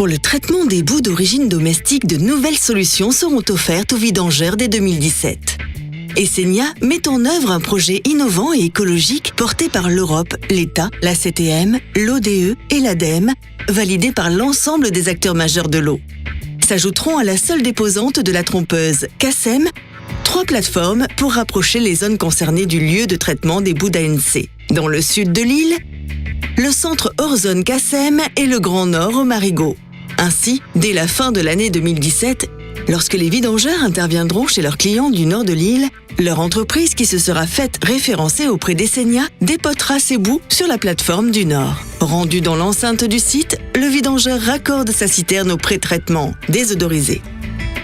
Pour le traitement des boues d'origine domestique, de nouvelles solutions seront offertes aux vidangeurs dès 2017. Essenia met en œuvre un projet innovant et écologique porté par l'Europe, l'État, la CTM, l'ODE et l'ADEME, validé par l'ensemble des acteurs majeurs de l'eau. S'ajouteront à la seule déposante de la trompeuse, Cassem, 3 plateformes pour rapprocher les zones concernées du lieu de traitement des boues d'ANC. Dans le sud de l'île, le centre hors zone Cassem et le Grand Nord au Marigot. Ainsi, dès la fin de l'année 2017, lorsque les vidangeurs interviendront chez leurs clients du nord de l'île, leur entreprise qui se sera faite référencer auprès d'Essenia dépotera ses boues sur la plateforme du nord. Rendu dans l'enceinte du site, le vidangeur raccorde sa citerne au pré-traitement, désodorisé.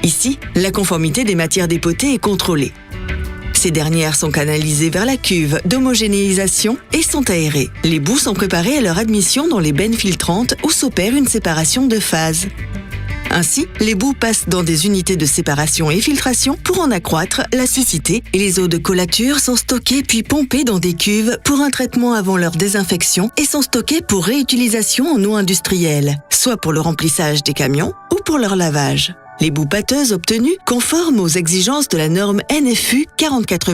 Ici, la conformité des matières dépotées est contrôlée. Ces dernières sont canalisées vers la cuve d'homogénéisation et sont aérées. Les boues sont préparées à leur admission dans les bennes filtrantes où s'opère une séparation de phase. Ainsi, les boues passent dans des unités de séparation et filtration pour en accroître la siccité et les eaux de collature sont stockées puis pompées dans des cuves pour un traitement avant leur désinfection et sont stockées pour réutilisation en eau industrielle, soit pour le remplissage des camions ou pour leur lavage. Les boues pâteuses obtenues, conformes aux exigences de la norme NFU 44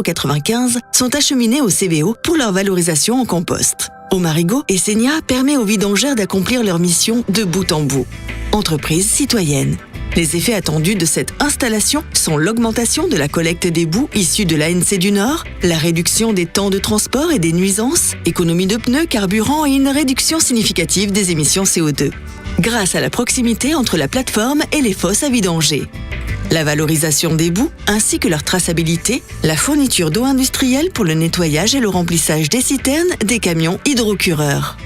095, sont acheminées au CVO pour leur valorisation en compost. Au Marigot, Essenia permet aux vidangeurs d'accomplir leur mission de bout en bout. Entreprise citoyenne. Les effets attendus de cette installation sont l'augmentation de la collecte des boues issues de l'ANC du Nord, la réduction des temps de transport et des nuisances, économie de pneus, carburant et une réduction significative des émissions CO2. Grâce à la proximité entre la plateforme et les fosses à vidanger. La valorisation des boues ainsi que leur traçabilité, la fourniture d'eau industrielle pour le nettoyage et le remplissage des citernes des camions hydrocureurs.